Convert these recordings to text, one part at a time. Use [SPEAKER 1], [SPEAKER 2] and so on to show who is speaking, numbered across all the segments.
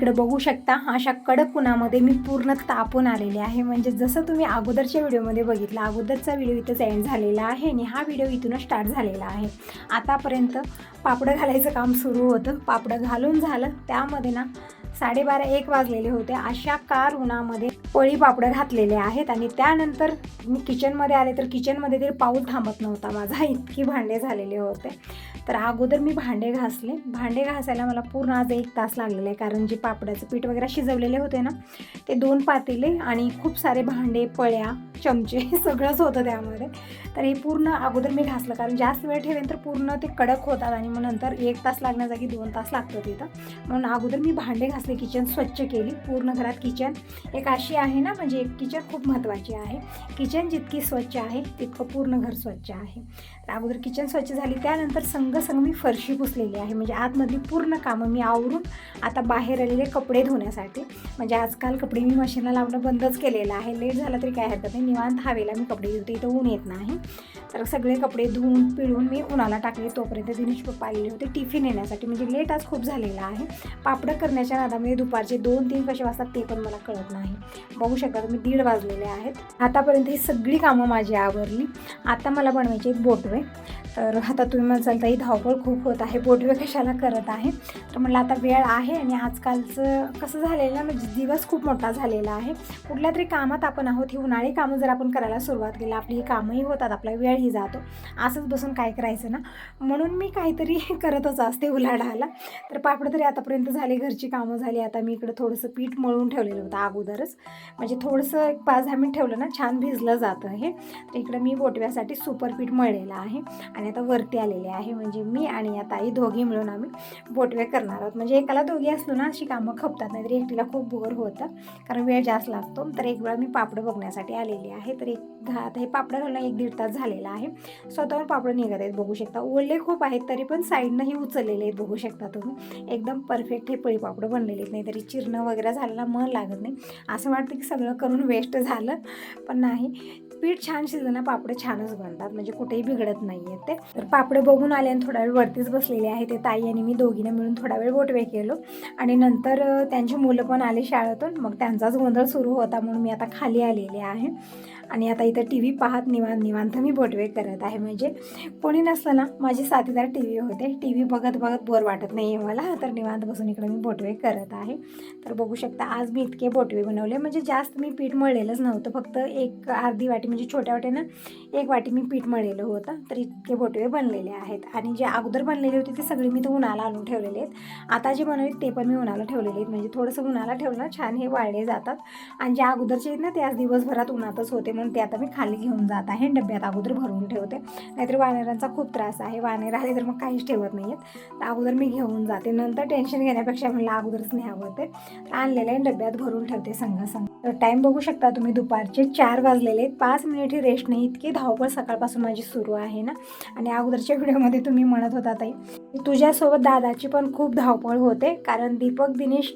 [SPEAKER 1] इकडे बघू शकता अशा कडक उन्हामध्ये मी पूर्ण तापून आलेले आहे. म्हणजे जसं तुम्ही अगोदरच्या व्हिडिओमध्ये बघितलं, अगोदरचा व्हिडिओ इथंच एंड झालेला आहे आणि हा व्हिडिओ इथूनच स्टार्ट झालेला आहे. आतापर्यंत पापडं घालायचं काम सुरू होतं. पापडं घालून झालं, त्यामध्ये ना 12:30-1 वाजलेले होते. अशा कार उन्हामध्ये पळी पापडं घातलेले आहेत आणि त्यानंतर मी किचनमध्ये आले तर किचनमध्ये तरी पाऊल थांबत नव्हता माझा, इतकी भांडे झालेले होते. तर अगोदर मी भांडे घासले. भांडे घासायला मला पूर्ण आज 1 तास लागलेला आहे, कारण जे पापडाचं पीठ वगैरे शिजवलेले होते ना, ते 2 पातेले आणि खूप सारे भांडे, पळ्या, चमचे सगळंच होतं त्यामध्ये. तर हे पूर्ण अगोदर मी घासलं, कारण जास्त वेळ ठेवेन तर पूर्ण ते कडक होतात आणि मग नंतर 1 तास लागण्याजागी 2 तास लागतं तिथं. म्हणून अगोदर मी भांडे घासले, किचन स्वच्छ केली. पूर्ण घरात किचन एक अशी आहे ना, म्हणजे एक किचन खूप महत्त्वाची आहे. किचन जितकी स्वच्छ आहे तितकं पूर्ण घर स्वच्छ आहे. तर अगोदर किचन स्वच्छ झाली, त्यानंतर संग मी फरशी पुसलेली आहे. म्हणजे आतमधली पूर्ण कामं मी आवरून आता बाहेर आलेले कपडे धुण्यासाठी, म्हणजे आजकाल कपडे मी मशीनला लावणं बंदच केलेलं आहे. लेट झालं तरी काय हरकत नाही, निवांत हवेला मी कपडे धुते, इथं ऊन येत नाही. तर सगळे कपडे धुवून पिळून मी उन्हाला टाकले. तोपर्यंत दिनेश पप्पा आलेले होते टिफिन येण्यासाठी. म्हणजे लेट आज खूप झालेला आहे. पापडं करण्याच्या नादामध्ये दुपारचे 2-3 कसे वाजतात ते पण मला कळत नाही. बघू शकता तुम्ही 1:30 वाजलेले आहेत. आतापर्यंत ही सगळी कामं माझी आवरली. आता मला बनवायचे आहेत बोटवे. तर आता तुम्ही म्हणाल ताई धावपळ खूप होत आहे, बोटवे कशाला करत आहे? तर म्हटलं आता वेळ आहे आणि आजकालचं कसं झालेलं ना, म्हणजे दिवस खूप मोठा झालेला आहे. कुठल्या तरी कामात आपण आहोत, ही उन्हाळी कामं जर आपण करायला सुरुवात केली, आपली ही कामंही होतात, आपला वेळही जातो. असंच बसून काय करायचं ना, म्हणून मी काहीतरी करतच असते उलाढाला. तर पापड तरी आतापर्यंत झाले, घरची कामं झाली. आता मी इकडं थोडंसं पीठ मळून ठेवलेलं होतं अगोदरच, म्हणजे थोडंसं 5-10 मिनिट ठेवलं ना छान भिजलं जातं हे. तर इकडं मी बोटव्यासाठी सुपर पीठ मळलेलं आहे आणि आता वरती आलेले आहे. म्हणजे मी आणि या ताई दोघी मिळून आम्ही बोटवे करणार आहोत. म्हणजे एकाला दोघी असलो ना अशी कामं खपतात, नाहीतरी एकटीला खूप बोर होतं, कारण वेळ जास्त लागतो. तर एक वेळा मी पापडं बघण्यासाठी आलेली आहे. तर आता हे पापडं घालणं 1-1.5 तास झालेला आहे. स्वतःवर पापडं निघत आहेत, बघू शकता. ओले खूप आहेत तरी पण साईडनं ही उचललेले आहेत, बघू शकता तुम्ही. एकदम परफेक्ट हे पळी पापडं बनलेले आहेत, नाहीतरी चिरणं वगैरे झालेला मन लागत नाही. असं वाटतं की सगळं करून वेस्ट झालं, पण नाही. पीठ छान शिजलं ना पापडं छानच बनतात, म्हणजे कुठेही बिघडत नाही आहेत ते. तर पापडं बघून आले आणि थोडा वेळ वरतीच बसलेले आहे. ते ताई आणि मी दोघीनं मिळून थोडा वेळ बोटवे केलो आणि नंतर त्यांची मुलं पण आली शाळेतून. मग त्यांचाच गोंधळ सुरू होता, म्हणून मी आता खाली आलेले आहे आणि आता इथं टी व्ही पाहत निवांत मी बोटवे करत आहे. म्हणजे कोणी नसलं ना, माझे साथीदार टी व्ही होते. टी व्ही बघत बोर वाटत नाही आहे मला, तर निवांत बसून इकडे मी बोटवे करत आहे. तर बघू शकता आज मी इतके बोटवे बनवले. म्हणजे जास्त मी पीठ मळलेलंच नव्हतं, फक्त एक अर्धी वाटी, म्हणजे छोट्या वाटीनं 1 वाटी मी पीठ मळलेलं होतं. तर इतके बोटवे बनलेले आहेत. आणि जे अगोदर बनलेले होते ते सगळे मी तर उन्हाला आणून ठेवलेले आहेत. आता जे बनवले ते पण मी उन्हाला ठेवलेले आहेत. म्हणजे थोडंसं उन्हाला ठेवलं ना छान हे वाळले जातात. आणि जे अगोदरचे आहेत ना ते आज दिवसभरात उन्हातच होते, म्हणून ते आता मी खाली घेऊन जात आहे. डब्यात अगोदर भरून ठेवते, नाहीतर वानेरांचा खूप त्रास आहे. वानेर आले तर मग काहीच ठेवत नाही आहेत. तर अगोदर मी घेऊन जाते, नंतर टेन्शन घेण्यापेक्षा म्हणलं अगोदरच न्यावं. ते आणलेलं आहे, डब्यात भरून ठेवते संग. तर टाईम बघू शकता तुम्ही, दुपारचे 4 वाजलेले आहेत. 5 मिनिटही रेस्ट नाही, इतकी धावपळ सकाळपासून माझी सुरू आहे ना. आणि अगोदरच्या व्हिडिओमध्ये तुम्ही म्हणत होता ताई तुझ्यासोबत दादाची पण खूप धावपळ होते, कारण दीपक दिनेश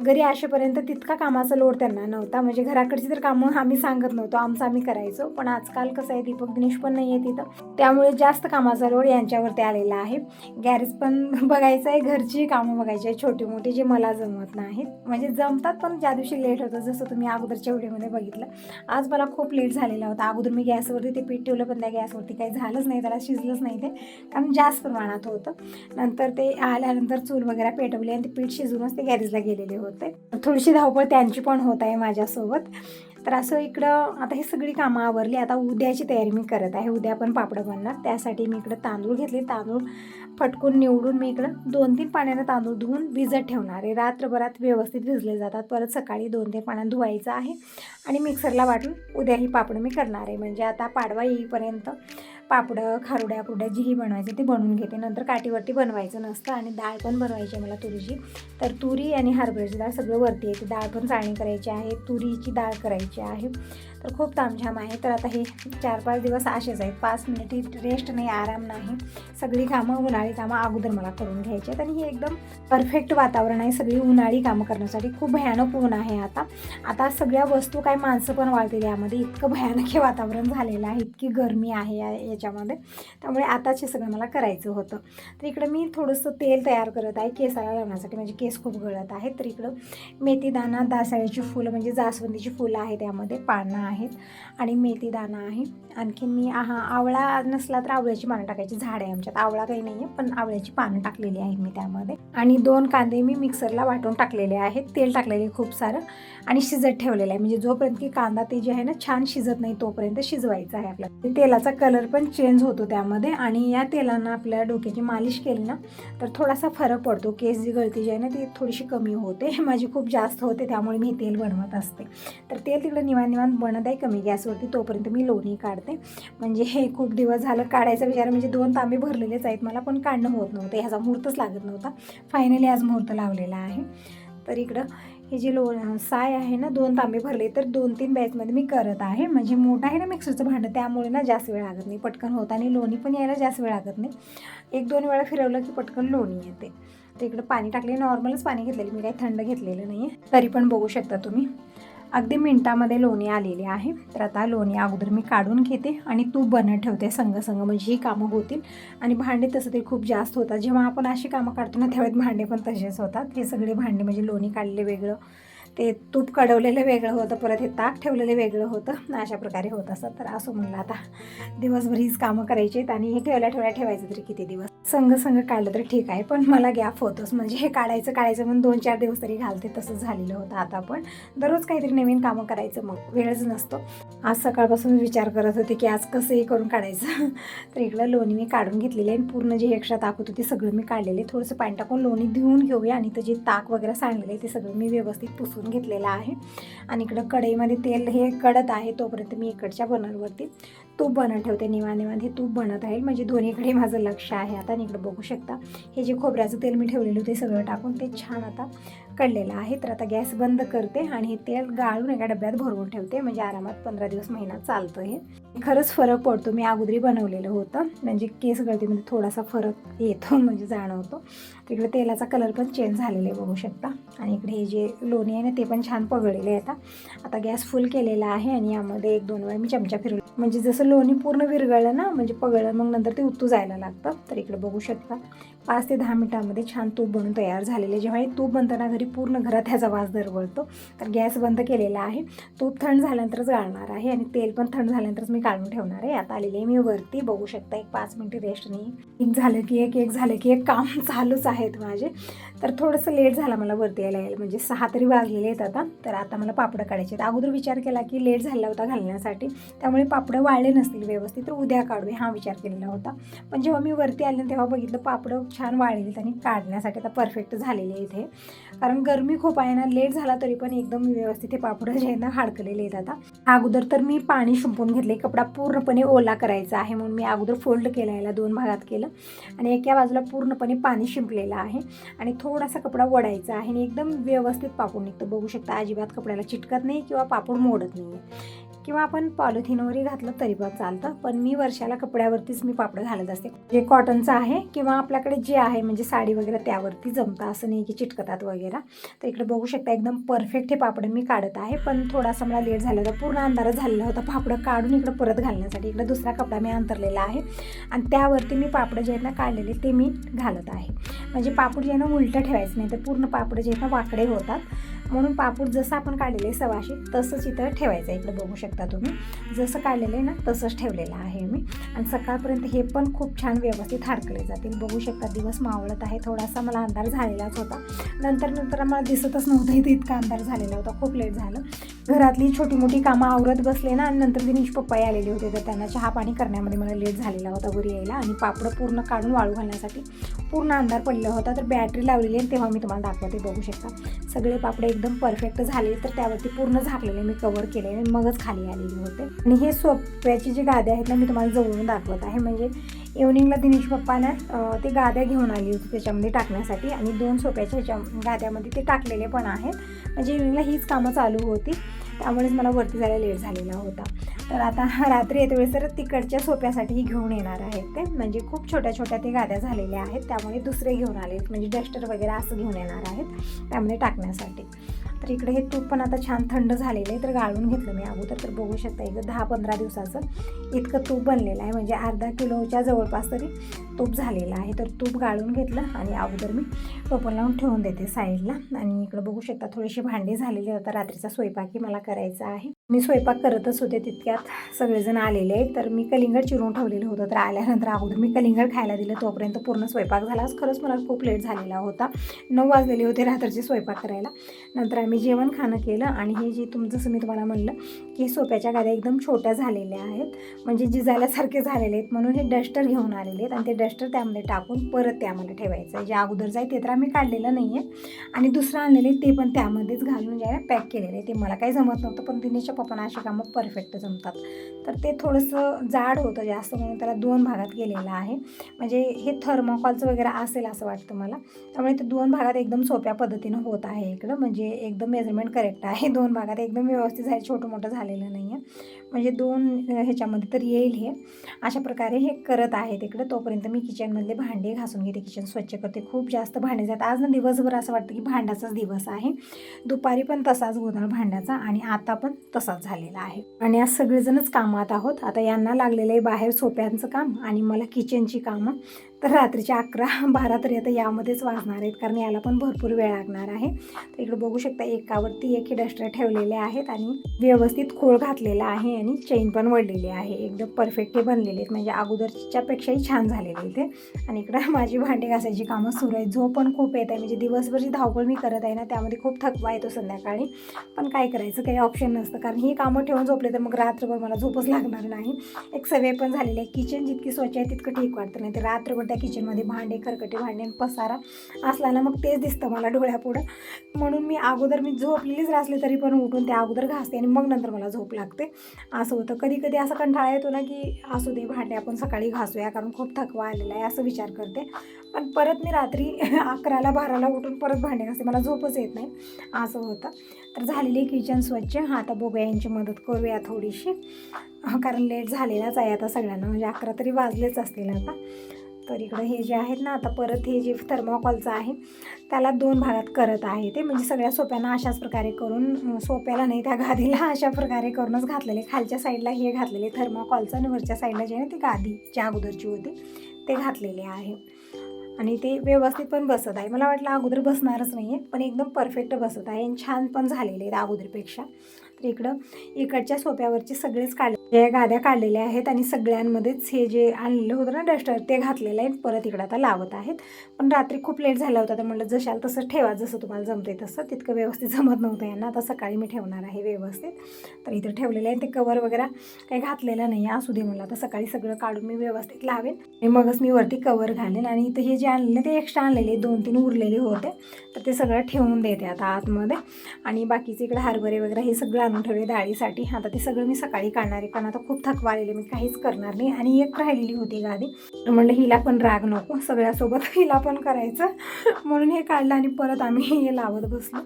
[SPEAKER 1] घरी असेपर्यंत तितका कामाचा लोड त्यांना नव्हता. म्हणजे घराकडची तर कामं आम्ही सांगत नव्हतो, आमचं आम्ही करायचो. पण आजकाल कसं आहे, दीपक दिनेश पण नाही आहे तिथं, त्यामुळे जास्त कामाचा लोड यांच्यावरती आलेला आहे. गॅरेज पण बघायचं आहे, घरची कामं बघायची आहे छोटी मोठी, जे मला जमत नाहीत. म्हणजे जमतात पण ज्या दिवशी लेट होतं, जसं तुम्ही अगोदरच्या व्हिडिओमध्ये बघितलं. आज मला खूप लेट झालेला होता. अगोदर मी गॅसवरती ते पीठ ठेवलं, पण त्या गॅसवरती काही झालंच नाही, त्याला शिजलंच नाही ते, कारण जास्त प्रमाणात होतं. नंतर ते आल्यानंतर चूल वगैरे पेटवली आणि ते पीठ शिजूनच ते गॅरेजला गेलेले होते. थोडीशी धावपळ त्यांची पण होत आहे माझ्यासोबत. तर असं इकडं आता ही सगळी कामं आवरली. आता उद्याची तयारी मी करत आहे. उद्या पण पापडं बनणार, त्यासाठी मी इकडं तांदूळ घेतले. तांदूळ फटकून निवडून मी इकडं 2-3 पाण्यानं तांदूळ धुवून भिजत ठेवणार आहे. रात्रभरात व्यवस्थित भिजले जातात. परत सकाळी 2-3 पाण्यानं धुवायचं आहे आणि मिक्सरला वाटून उद्या ही पापडं मी करणार आहे. म्हणजे आता पाडवा येईपर्यंत पापडं, खारुड्या कुरड्या जीही बनवायचं ते बनवून घेते. नंतर काठीवरती बनवायचं नसतं. आणि डाळ पण बनवायची आहे मला तुरीची. तर तुरी आणि हरभऱ्याची डाळ सगळं वरती येते. डाळ पण चाळणी करायची आहे, तुरीची डाळ करायची आहे. तर खूप तामझाम आहे. तर आता हे 4-5 दिवस असेच आहेत. 5 मिनिटही रेस्ट नाही, आराम नाही. सगळी कामं, उन्हाळी कामं अगोदर मला करून घ्यायची आहेत. आणि हे एकदम परफेक्ट वातावरण आहे सगळी उन्हाळी कामं करण्यासाठी. खूप भयानक ऊन आहे आता सगळ्या वस्तू काय माणसं पण वाळतील यामध्ये, इतकं भयानक हे वातावरण झालेलं आहे. इतकी गरमी आहे ह्याच्यामध्ये, त्यामुळे आताच हे सगळं मला करायचं होतं. तर इकडं मी थोडंसं तेल तयार करत आहे केसाला लावण्यासाठी, म्हणजे केस खूप गळत आहेत. तर इकडं मेथीदाणा, दासाळ्याची फुलं म्हणजे जास्वंदीची फुलं आहेत, त्यामध्ये पानं आहेत आणि मेथीदाणा आहे. आणखीन मी आवळा नसला तर आवळ्याची पानं टाकायची, झाड आहे आमच्यात. आवळा काही नाही आहे, पण आवळ्याची पानं टाकलेली आहेत मी त्यामध्ये. आणि 2 कांदे मी मिक्सरला वाटून टाकलेले आहेत, तेल टाकलेले खूप सारं आणि शिजत ठेवलेलं आहे. म्हणजे जोपर्यंत की कांदा ते जे आहे ना छान शिजत नाही तोपर्यंत शिजवायचं आहे आपल्याला. तेलाचा कलर पण चेंज होतो त्यामध्ये. आणि या तेलानं आपल्या डोक्याची मालिश केली ना तर थोडासा फरक पडतो. केस जी गळती जी आहे ना ती थोडीशी कमी होते. माझी खूप जास्त होते, त्यामुळे मी तेल बनवत असते. तर तेल तिकडं निवांत बनत आहे कमी गॅसवरती. तोपर्यंत मी लोणी काढते. म्हणजे हे खूप दिवस झालं काढायचा विचार, म्हणजे 2 तांबे भरलेलेच आहेत मला, पण काढणं होत नव्हतं. ह्याचा मुहूर्तच लागत नव्हता. फायनली आज मुहूर्त लावलेला आहे. तर इकडं हे जे साय आहे ना 2 तांबे भरले, तर 2-3 बॅचमध्ये मी करत आहे. म्हणजे मोठं आहे ना मिक्सरचं भांडं, त्यामुळे ना जास्त वेळ लागत नाही, पटकन होतं. आणि लोणी पण यायला जास्त वेळ लागत नाही. 1-2 वेळा फिरवलं की पटकन लोणी येते. तर इकडं पाणी टाकले, नॉर्मलच पाणी घेतलेलं, मी काही थंड घेतलेलं नाही आहे. तरी पण बघू शकता तुम्ही अगदी मिनटामध्ये लोणी आलेली आहे. तर आता लोणी अगोदर मी काढून घेते आणि तूप बनत ठेवते संग म्हणजे ही कामं होतील. आणि भांडे तसं ते खूप जास्त होतात. जेव्हा आपण अशी कामं काढतो ना त्यावेळेस भांडे पण तसेच होतात. हे सगळे भांडे म्हणजे लोणी काढलेले वेगळं, ते तूप कढवलेलं वेगळं होतं, परत हे ताक ठेवलेलं वेगळं होतं, अशा प्रकारे होत असतं. तर असं म्हणलं आता दिवसभर हीच कामं करायची आहेत आणि हे ठेवायचं तरी किती दिवस. संघ काढलं तर ठीक आहे, पण मला गॅप होतोच. म्हणजे हे काढायचं म्हणून 2-4 दिवस तरी घालते, तसंच झालेलं होतं. आता पण दररोज काहीतरी नवीन कामं करायचं, मग वेळच नसतो. आज सकाळपासून विचार करत होते की आज कसंही करून काढायचं. तर इकडं लोणी मी काढून घेतलेली आहे. पूर्ण जे एक्स्ट्रा ताक होतं ते सगळं मी काढलेले. थोडंसं पाणी टाकून लोणी धुवून घेऊया आणि जे ताक वगैरे सांडलेलं आहे ते सगळं मी व्यवस्थित पुसून घेतलेलं आहे. आणि इकडं कढईमध्ये तेल हे कडत आहे, तोपर्यंत मी इकडच्या बर्नरवरती तूप बनत ठेवते. निवांत हे तूप बनत आहे, म्हणजे दोन्हीकडे माझं लक्ष आहे आता. आणि इकडं बघू शकता हे जे खोबऱ्याचं तेल मी ठेवलेलं ते सगळं टाकून ते छान आता कढलेलं आहे. तर आता गॅस बंद करते आणि हे तेल गाळून एका डब्यात भरवून ठेवते, म्हणजे आरामात 15 दिवस महिना चालतं. हे खरंच फरक पडतो. मी अगोदरी बनवलेलं होतं, म्हणजे केस गळतीमध्ये थोडासा फरक येतो, म्हणजे जाणवतो. तिकडे तेलाचा कलर पण चेंज झालेला आहे बघू शकता. आणि इकडे हे जे लोणी आहे ना ते पण छान पगळलेले आहे. आता गॅस फुल केलेला आहे आणि यामध्ये 1-2 वेळा मी चमचा फिरवला, म्हणजे जसं लोणी पूर्ण विरघळलं ना, म्हणजे पगळलं, मग नंतर ते उतू जायला लागतं. तर इकडे बघू शकता 5 ते 10 मिनिटांमध्ये छान तूप बनून तयार झालेले. जेव्हा हे तूप बनताना घरी पूर्ण घरात ह्याचा वास दरवळतो. तर गॅस बंद केलेला आहे. तूप थंड झाल्यानंतरच गाळणार आहे आणि तेल पण थंड झाल्यानंतरच मी काढून ठेवणार आहे. आता आलेली आहे मी वरती, बघू शकता. 5 मिनिटं रेस्ट नाही, एक झालं की एक काम चालूच आहेत माझे. तर थोडंसं लेट झाला मला वरती यायला, म्हणजे 6 तरी वाजलेले आहेत आता. तर आता मला पापडं काढायचे आहेत. अगोदर विचार केला की लेट झाला होता घालण्यासाठी, त्यामुळे पापडं वाळले नसतील व्यवस्थित, तर उद्या काढूया हा विचार केलेला होता. पण जेव्हा मी वरती आले तेव्हा बघितलं पापडं छान वाळलेत आणि काढण्यासाठी आता परफेक्ट झालेले इथे. कारण गरमी खूप आहे ना, लेट झाला तरी पण एकदम व्यवस्थित हे पापडं जे आहे ना हाडकलेले आहेत. आता अगोदर तर मी पाणी शिंपून घेतले, कपडा पूर्णपणे ओला करायचा आहे म्हणून मी अगोदर फोल्ड केला, याला 2 भागात केलं आणि एका बाजूला पूर्णपणे पाणी शिंपलेलं आहे आणि थोडासा कपडा वडायचा आहे आणि एकदम व्यवस्थित पापड निघतं. बघू शकता अजिबात कपड्याला चिटकत नाही किंवा पापड मोडत नाही आहे. किंवा आपण पॉलिथिनवरही घातलं तरी पण चालतं, पण मी वर्षाला कपड्यावरतीच मी पापड घालत असते. जे कॉटनचं आहे किंवा आपल्याकडे जे आहे म्हणजे साडी वगैरे त्यावरती जमतं, असं नाही की चिटकतात वगैरे. तर इकडे बघू शकता एकदम परफेक्ट हे पापड मी काढत आहे. पण थोडासा मला लेट झाला होता, पूर्ण अंधारच झालेला होता पापडं काढून इकडं परत घालण्यासाठी. इकडे दुसरा कपडा मी अंतरलेला आहे आणि त्यावरती मी पापडं जे आहेत ना काढलेले ते मी घालत आहे. म्हणजे पापड जे आहे ना उलटं ठेवायचं नाही, तर पूर्ण पापड जे आहेत ना वाकडे होतात. म्हणून पापूड जसं आपण काढलेले सवाशी तसंच इथं ठेवायचं आहे. इकडे बघू शकता तुम्ही जसं काढलेलं आहे ना तसंच ठेवलेलं आहे मी. आणि सकाळपर्यंत हे पण खूप छान व्यवस्थित हाडकले जातील. बघू शकता दिवस मावळत आहे. थोडासा मला अंधार झालेलाच होता, नंतर मला दिसतच नव्हतं इथं इतका अंधार झालेला होता. खूप लेट झालं. घरातली छोटी मोठी कामं आवरत बसले ना, आणि नंतर दिनेश पप्पा आलेले होते, तर त्यांना चहा पाणी करण्यामध्ये मला लेट झालेला होता घरी यायला. आणि पापडं पूर्ण काढून वाळू घालण्यासाठी पूर्ण अंधार पडला होता. तर बॅटरी लावलेली आहे तेव्हा मी तुम्हाला दाखवते. बघू शकता सगळे पापडे एकदम परफेक्ट झाले. तर त्यावरती पूर्ण झाकलेले मी कवर केलेले आणि मगच खाली आलेले होते. आणि हे सोप्याची जी गाद्या आहेत ना मी तुम्हाला जवळून दाखवत आहे. म्हणजे इव्हनिंगला दिनेश पप्पाने ते गाद्या घेऊन आली होती त्याच्यामध्ये टाकण्यासाठी, आणि 2 सोप्याच्या ह्याच्या गाद्यामध्ये ते टाकलेले पण आहेत. म्हणजे इव्हनिंगला हीच कामं चालू होती, त्यामुळेच मला वरती जायला लेट झालेला होता. तर आता रात्री येते वेळेस तर तिकडच्या सोप्यासाठीही घेऊन येणार आहेत ते. म्हणजे खूप छोट्या छोट्या ते गाद्या झालेल्या आहेत, त्यामुळे दुसरे घेऊन आले, म्हणजे डस्टर वगैरे असं घेऊन येणार आहेत त्यामध्ये टाकण्यासाठी. तर इकडे हे तूप पण आता छान थंड झालेलं आहे, तर गाळून घेतलं मी अगोदर. तर बघू शकता इकडं 10-15 दिवसाचं इतकं तूप बनलेलं आहे, म्हणजे अर्धा किलोच्या जवळपास तरी तूप झालेलं आहे. तर तूप गाळून घेतलं आणि अगोदर मी टोपण लावून ठेवून देते साईडला. आणि इकडं बघू शकता थोडीशी भांडी झालेली. आता रात्रीचा स्वयंपाकही मला करायचा आहे. मी स्वयंपाक करतच होते, तितक्यात सगळेजण आलेले आहेत. तर मी कलिंगड चिरून ठेवलेलं होतं, तर आल्यानंतर अगोदर मी कलिंगड खायला दिलं, तोपर्यंत पूर्ण स्वयंपाक झाला. खरंच मला खूप लेट झालेला होता, 9 वाजलेले होते रात्रीचे स्वयंपाक करायला. नंतर आम्ही जेवण खाणं केलं. आणि हे जे जसं मी तुम्हाला म्हणलं की सोप्याच्या गाद्या एकदम छोट्या झालेल्या आहेत, म्हणजे जिजायल्यासारखे झालेले आहेत, म्हणून हे डस्टर घेऊन आलेले आहेत. आणि ते डस्टर त्यामध्ये टाकून परत ते आम्हाला ठेवायचं आहे. जे अगोदरचं आहे ते तर आम्ही काढलेलं नाही आहे, आणि दुसरं आणलेले ते पण त्यामध्येच घालून जे आहे पॅक केलेलं आहे. ते मला काही जमत नव्हतं, पण दिनेशच्या पप्पांना अशी कामं परफेक्ट जमतात. तर ते थोडंसं जाड होतं जास्त, म्हणून त्याला 2 भागात केलेलं आहे. म्हणजे हे थर्मोकॉलचं वगैरे असेल असं वाटतं मला, त्यामुळे ते 2 भागात एकदम सोप्या पद्धतीनं होत आहे इकडं. म्हणजे एकदम मेजरमेंट करेक्ट आहे, 2 भागात एकदम व्यवस्थित झाले, छोटं मोठं झालेलं नाही आहे. म्हणजे 2 ह्याच्यामध्ये तर येईल हे. अशा प्रकारे हे करत आहे तिकडे. तोपर्यंत मी किचनमधले भांडे घासून घेते, किचन स्वच्छ करते. खूप जास्त भांडे जातात आज ना, दिवसभर असं वाटतं की भांड्याचाच दिवस आहे. दुपारी पण तसाच गोंधळ भांड्याचा, आणि आता पण तसाच झालेला आहे. आणि आज सगळेजणच कामात आहोत. आता यांना लागलेलं आहे बाहेर सोप्यांचं काम, आणि मला किचनची कामं. तर रात्रीचे 11-12 तरी आता यामध्येच वाजणार आहेत, कारण याला पण भरपूर वेळ लागणार आहे. तर इकडे बघू शकता एकावरती एक हे डस्टर ठेवलेले आहेत, आणि व्यवस्थित खोळ घातलेला आहे, आणि चेन पण वळलेली आहे. एकदम परफेक्ट हे बनलेले आहेत, म्हणजे अगोदरच्यापेक्षाही छान झालेले आहे ते. आणि इकडं माझी भांडी घासायची कामं सुरू आहेत. झोप पण खूप येत आहे, म्हणजे दिवसभरची धावपळ मी करत आहे ना, त्यामध्ये खूप थकवा येतो संध्याकाळी. पण काय करायचं, काही ऑप्शन नसतं, कारण ही कामं ठेवून झोपले तर मग रात्रभर मला झोपच लागणार नाही. एक सवय पण झालेली आहे. किचन जितकी स्वच्छ आहे तितकं ठीक वाटतं, नाही तर रात्रभर त्या किचनमध्ये भांडे, खरकटे भांडे, पसारा असला ना, मग तेच दिसतं मला डोळ्यापुढं. म्हणून मी झोपलेलीच असले तरी पण उठून त्या अगोदर घासते, आणि मग नंतर मला झोप लागते. असं होतं. कधी कधी असं कंटाळा येतो ना, की असू दे भांडे आपण सकाळी घासूया, कारण खूप थकवा आलेला आहे, असं विचार करते. पण परत मी रात्री 11-12ला उठून परत भांडे घासते, मला झोपच येत नाही, असं होतं. तर झालेली किचन स्वच्छ. आता बघूया यांची मदत करूया थोडीशी, कारण लेट झालेलाच आहे आता सगळ्यांना, म्हणजे 11 तरी वाजलेच असतील आता. तर इकडं हे जे आहेत ना, आता परत हे जे थर्मोकॉलचं आहे त्याला 2 भागात करत आहे ते, म्हणजे सगळ्या सोप्यांना अशाच प्रकारे करून, सोप्याला नाही त्या गादीला अशा प्रकारे करूनच घातलेले. खालच्या साईडला हे घातलेले थर्मोकॉलचं, आणि वरच्या साईडला जे आहे ती गादी जी अगोदरची होती ते घातलेले आहे. आणि ते व्यवस्थित पण बसत आहे. मला वाटलं अगोदर बसणारच नाही आहे, पण एकदम परफेक्ट बसत आहे, आणि छान पण झालेले आहेत अगोदरपेक्षा. तर इकडं इकडच्या सोप्यावरचे सगळेच जे गाद्या काढलेल्या आहेत, आणि सगळ्यांमध्येच हे जे आणलेलं होतं ना डस्टर ते घातलेलं आहे. परत इकडं आता लावत आहेत. पण रात्री खूप लेट झाला होता, तर म्हटलं जशाल तसं ठेवा, जसं तुम्हाला जमते तसं. तितकं व्यवस्थित जमत नव्हतं यांना. आता सकाळी मी ठेवणार आहे व्यवस्थित. तर इथं ठेवलेलं आहे, ते कवर वगैरे काही घातलेलं नाही आहे, असू दे मला. आता सकाळी सगळं काढून मी व्यवस्थित लावेन, आणि मगच मी वरती कवर घालेन. आणि इथं हे जे आणलेले ते एक्स्ट्रा आणलेले 2-3 उरलेले होते, तर ते सगळं ठेवून देते आता आतमध्ये. आणि बाकीचे इकडे हरभरे वगैरे हे सगळं आणून ठेवले डाळीसाठी. आता ते सगळं मी सकाळी काढणार आहे, कारण आता खूप थकवा आलेले, मी काहीच करणार नाही. आणि एक राहिलेली होती गादी, म्हणलं हिला पण राग नको, सगळ्यासोबत हिला पण करायचं, म्हणून हे काढलं, आणि परत आम्ही हे लावत बसलो.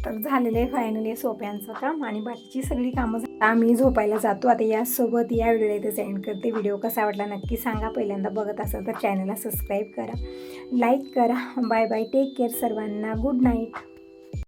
[SPEAKER 1] तर झालेलं आहे फायनली सोप्यांचं काम, आणि बाकीची सगळी कामं आम्ही झोपायला जातो. आता यासोबत या व्हिडिओला इथेच एंड करते. व्हिडिओ कसा वाटला नक्की सांगा. पहिल्यांदा बघत असाल तर चॅनलला सबस्क्राईब करा, लाईक करा. बाय बाय, टेक केअर सर्वांना, गुड नाईट.